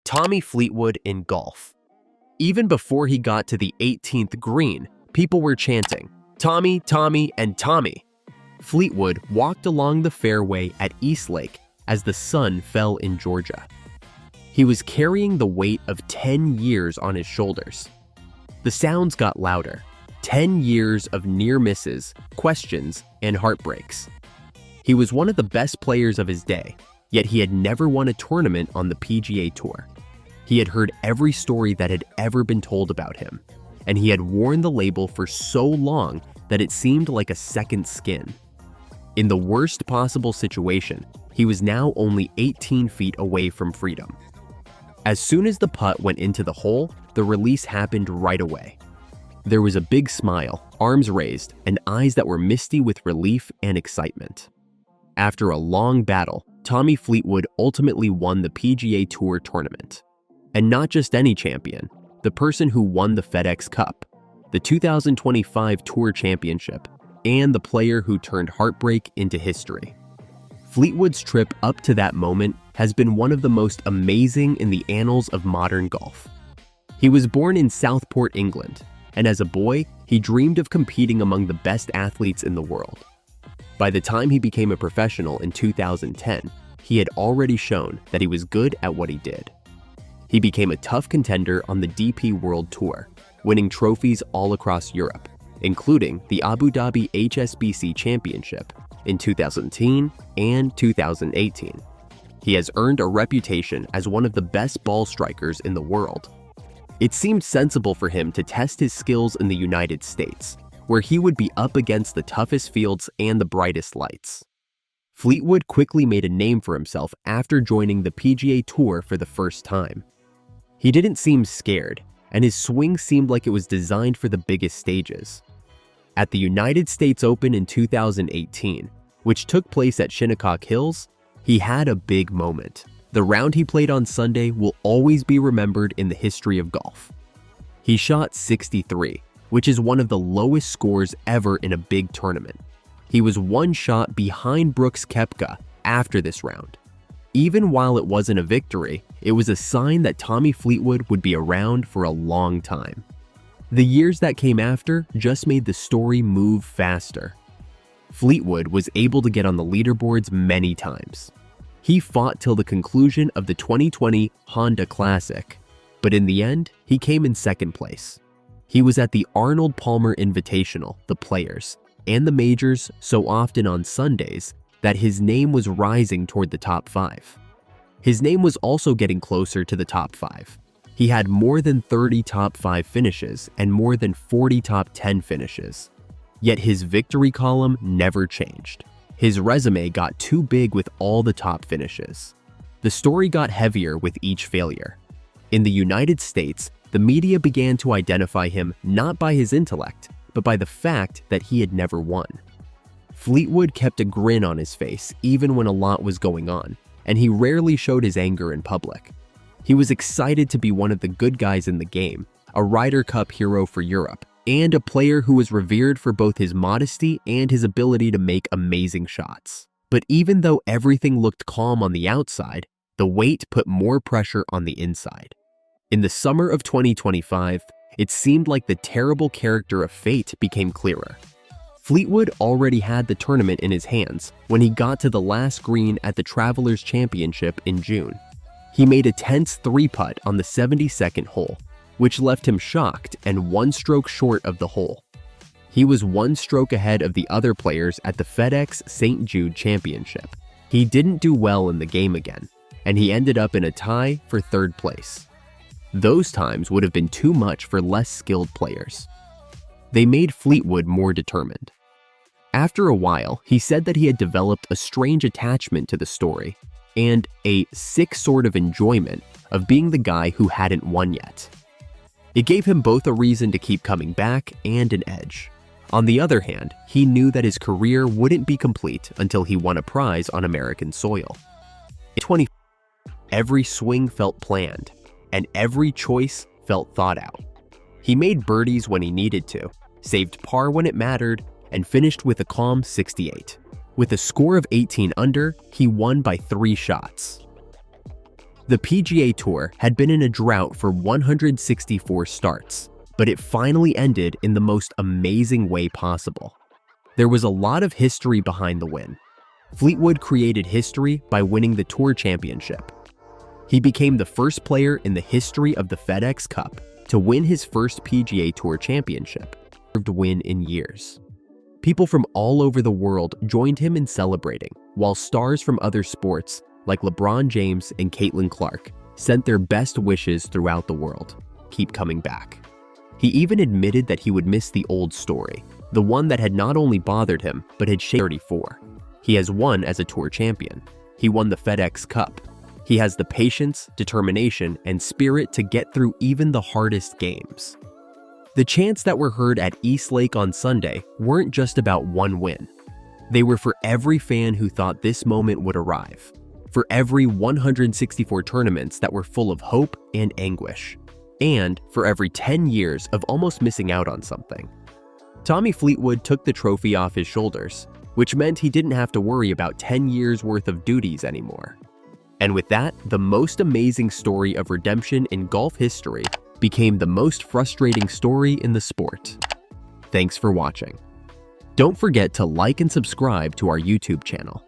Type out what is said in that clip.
Tommy Fleetwood in golf. Even before he got to the 18th green, people were chanting, "Tommy, Tommy, and Tommy." Fleetwood walked along the fairway at Eastlake as the sun fell in Georgia. He was carrying the weight of 10 years on his shoulders. The sounds got louder. 10 years of near misses, questions, and heartbreaks. He was one of the best players of his day, yet he had never won a tournament on the PGA Tour. He had heard every story that had ever been told about him, and he had worn the label for so long that it seemed like a second skin. In the worst possible situation, he was now only 18 feet away from freedom. As soon as the putt went into the hole, the release happened right away. There was a big smile, arms raised, and eyes that were misty with relief and excitement. After a long battle, Tommy Fleetwood ultimately won the PGA Tour tournament. And not just any champion, the person who won the FedEx Cup, the 2025 Tour Championship, and the player who turned heartbreak into history. Fleetwood's trip up to that moment has been one of the most amazing in the annals of modern golf. He was born in Southport, England, and as a boy, he dreamed of competing among the best athletes in the world. By the time he became a professional in 2010, he had already shown that he was good at what he did. He became a tough contender on the DP World Tour, winning trophies all across Europe, including the Abu Dhabi HSBC Championship in 2010 and 2018. He has earned a reputation as one of the best ball strikers in the world. It seemed sensible for him to test his skills in the United States, where he would be up against the toughest fields and the brightest lights. Fleetwood quickly made a name for himself after joining the PGA Tour for the first time. He didn't seem scared, and his swing seemed like it was designed for the biggest stages. At the United States Open in 2018, which took place at Shinnecock Hills, he had a big moment. The round he played on Sunday will always be remembered in the history of golf. He shot 63, which is one of the lowest scores ever in a big tournament. He was one shot behind Brooks Koepka after this round. Even while it wasn't a victory, it was a sign that Tommy Fleetwood would be around for a long time. The years that came after just made the story move faster. Fleetwood was able to get on the leaderboards many times. He fought till the conclusion of the 2020 Honda Classic, but in the end, he came in second place. He was at the Arnold Palmer Invitational, the Players, and the Majors so often on Sundays that his name was rising toward the top 5. His name was also getting closer to the top 5. He had more than 30 top 5 finishes and more than 40 top 10 finishes. Yet his victory column never changed. His resume got too big with all the top finishes. The story got heavier with each failure. In the United States, the media began to identify him not by his intellect, but by the fact that he had never won. Fleetwood kept a grin on his face even when a lot was going on, and he rarely showed his anger in public. He was excited to be one of the good guys in the game, a Ryder Cup hero for Europe, and a player who was revered for both his modesty and his ability to make amazing shots. But even though everything looked calm on the outside, the weight put more pressure on the inside. In the summer of 2025, it seemed like the terrible character of fate became clearer. Fleetwood already had the tournament in his hands when he got to the last green at the Travelers Championship in June. He made a tense 3-putt on the 72nd hole, which left him shocked and one stroke short of the hole. He was one stroke ahead of the other players at the FedEx St. Jude Championship. He didn't do well in the game again, and he ended up in a tie for third place. Those times would have been too much for less skilled players. They made Fleetwood more determined. After a while, he said that he had developed a strange attachment to the story and a sick sort of enjoyment of being the guy who hadn't won yet. It gave him both a reason to keep coming back and an edge. On the other hand, he knew that his career wouldn't be complete until he won a prize on American soil. In 2020, every swing felt planned, and every choice felt thought out. He made birdies when he needed to, saved par when it mattered, and finished with a calm 68. With a score of 18 under, he won by 3 shots. The PGA Tour had been in a drought for 164 starts, but it finally ended in the most amazing way possible. There was a lot of history behind the win. Fleetwood created history by winning the Tour Championship. He became the first player in the history of the FedEx Cup to win his first PGA Tour Championship, to win in years. People from all over the world joined him in celebrating, while stars from other sports like LeBron James and Caitlin Clark sent their best wishes throughout the world. Keep coming back. He even admitted that he would miss the old story, the one that had not only bothered him, but had shaped 34. He has won as a tour champion. He won the FedEx Cup. He has the patience, determination, and spirit to get through even the hardest games. The chants that were heard at East Lake on Sunday weren't just about one win. They were for every fan who thought this moment would arrive, for every 164 tournaments that were full of hope and anguish, and for every 10 years of almost missing out on something. Tommy Fleetwood took the trophy off his shoulders, which meant he didn't have to worry about 10 years worth of duties anymore. And with that, the most amazing story of redemption in golf history became the most frustrating story in the sport. Thanks for watching. Don't forget to like and subscribe to our YouTube channel.